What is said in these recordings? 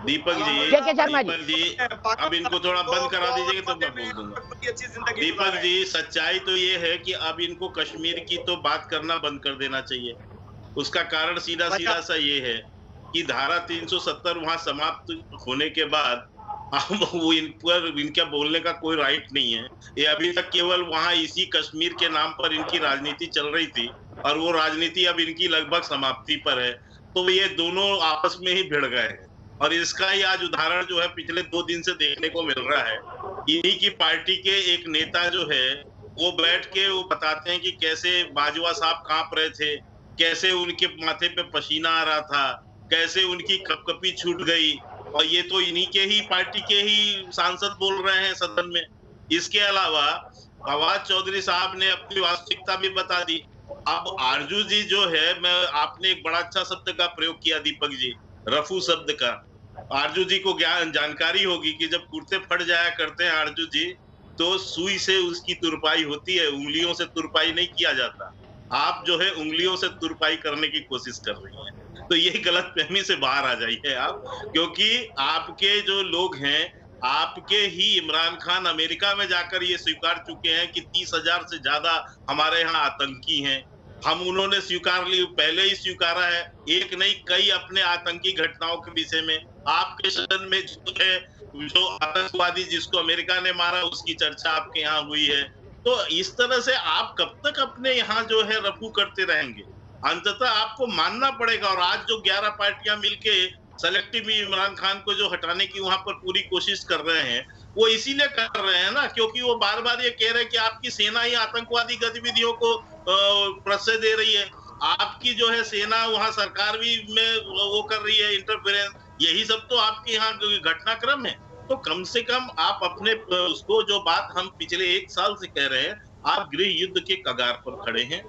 दीपक जी अब इनको थोड़ा बंद करा दीजिएगा तब मैं बोल दूंगा। दीपक जी सच्चाई तो ये है कि अब इनको कश्मीर की तो बात करना बंद कर देना चाहिए। उसका कारण सीधा सीधा सा ये है कि धारा 370 वहां समाप्त होने के बाद अब वो इन पर इनका बोलने का कोई राइट नहीं है। ये अभी तक केवल वहां इसी कश्मीर के नाम पर इनकी राजनीति चल रही थी और वो राजनीति अब इनकी लगभग समाप्ति पर है। तो ये दोनों आपस में ही भिड़ गए हैं और इसका ही आज उदाहरण जो है पिछले 2 दिन से देखने को मिल रहा है। इन्हीं की पार्टी के एक नेता जो है वो बैठ के वो बताते हैं कि कैसे बाजवा साहब कांप रहे थे, कैसे उनके माथे पे पसीना आ रहा था, कैसे उनकी कपकपी छूट गई और ये तो इन्हीं के ही पार्टी के ही सांसद बोल रहे हैं सदन में। इसके अलावा फवाद चौधरी साहब ने अपनी वास्तविकता भी बता दी। अब आरजू जी जो है मैं आपने एक बड़ा अच्छा शब्द का प्रयोग किया दीपक जी, रफू शब्द का। आरजू जी को ज्ञान जानकारी होगी कि जब कुर्ते फट जाया करते हैं आरजू जी तो सुई से उसकी तुरपाई होती है, उंगलियों से तुरपाई नहीं किया जाता। आप जो है उंगलियों से तुरपाई करने की कोशिश कर रही हैं। तो ये गलतफहमी से बाहर आ जाइए आप, क्योंकि आपके जो लोग हैं आपके ही इमरान खान अमेरिका में जाकर ये स्वीकार चुके हैं कि 30,000 से ज्यादा हमारे यहाँ आतंकी हैं। हम उन्होंने स्वीकार ली, पहले ही स्वीकारा है, एक नहीं कई अपने आतंकी घटनाओं के विषय में। आपके सदन में जो है जो आतंकवादी जिसको अमेरिका ने मारा उसकी चर्चा आपके यहाँ हुई है। तो इस तरह से आप कब तक अपने यहाँ जो है रफू करते रहेंगे? अंततः आपको मानना पड़ेगा। और आज जो 11 पार्टियां मिलके सेलेक्टिव इमरान खान को जो हटाने की वहां पर पूरी कोशिश कर रहे हैं वो इसीलिए कर रहे हैं ना क्योंकि वो बार बार ये कह रहे हैं कि आपकी सेना ही आतंकवादी गतिविधियों को प्रश्रय दे रही है, आपकी जो है सेना वहां सरकार भी में वो कर रही है इंटरफेरेंस। यही सब तो आपके यहाँ घटनाक्रम है। तो कम से कम आप अपने उसको जो बात हम पिछले 1 साल से कह रहे हैं, आप गृह युद्ध के कगार पर खड़े हैं।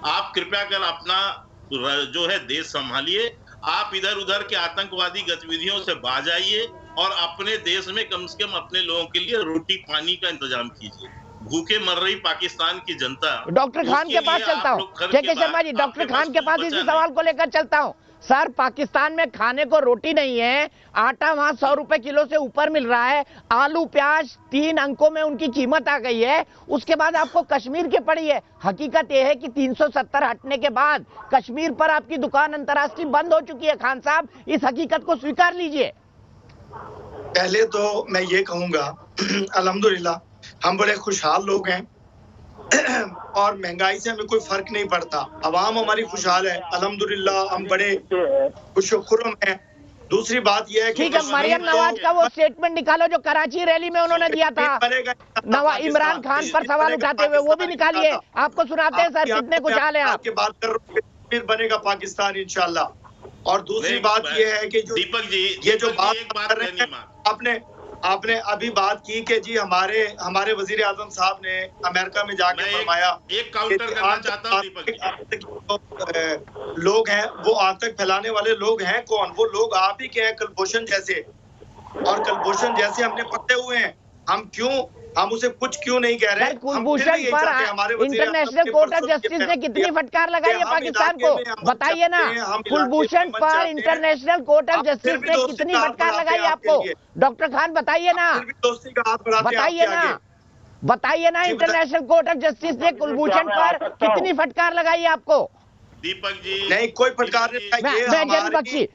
आप कृपया कर अपना जो है देश संभालिए, आप इधर उधर के आतंकवादी गतिविधियों से बाज आइए और अपने देश में कम से कम अपने लोगों के लिए रोटी पानी का इंतजाम कीजिए। भूखे मर रही पाकिस्तान की जनता। डॉक्टर खान के पास चलता हूँ, के शर्मा जी, डॉक्टर खान के पास इसी सवाल को लेकर चलता हूँ। सर, पाकिस्तान में खाने को रोटी नहीं है, आटा वहां 100 रुपए किलो से ऊपर मिल रहा है, आलू प्याज 3 अंकों में उनकी कीमत आ गई है। उसके बाद आपको कश्मीर की पड़ी है। हकीकत यह है कि 370 हटने के बाद कश्मीर पर आपकी दुकान अंतर्राष्ट्रीय बंद हो चुकी है। खान साहब, इस हकीकत को स्वीकार लीजिए। पहले तो मैं ये कहूंगा अल्हम्दुलिल्लाह हम बड़े खुशहाल लोग हैं और महंगाई से हमें कोई फर्क नहीं पड़ता। अवाम हमारी खुशहाल है अल्हम्दुलिल्लाह, हम बड़े खुशखुर्रम हैं। दूसरी बात यह है कि मरियम नवाज का वो स्टेटमेंट निकालो जो कराची रैली में उन्होंने दिया था इमरान खान पर सवाल उठाते हुए, वो भी निकालिए, आपको सुनाते हैं सर कितने खुशहाल हैं आप। बात कर रहे हो फिर बनेगा पाकिस्तान इंशाल्लाह। और दूसरी बात यह है कि जो दीपक जी ये जो बात कर रहे हैं आपने अभी बात की कि जी हमारे वजीर आजम साहब ने अमेरिका में जाके फरमाया एक काउंटर करना चाहता हूं दीपक जी। लोग हैं वो आतंक फैलाने वाले लोग हैं कौन? वो लोग आप ही के हैं, कुलभूषण जैसे। और कुलभूषण जैसे हमने पकड़े हुए हैं, हम उसे कुछ क्यों नहीं कह रहे? कुलभूषण पर इंटरनेशनल कोर्ट ऑफ जस्टिस ने कितनी फटकार लगाई है पाकिस्तान को, बताइए ना। कुलभूषण पर इंटरनेशनल कोर्ट ऑफ जस्टिस ने कितनी फटकार लगाई आपको? डॉक्टर खान बताइए ना, बताइए ना इंटरनेशनल कोर्ट ऑफ जस्टिस ने कुलभूषण पर कितनी फटकार लगाई है आपको? दीपक जी नहीं, कोई फटकार नहीं।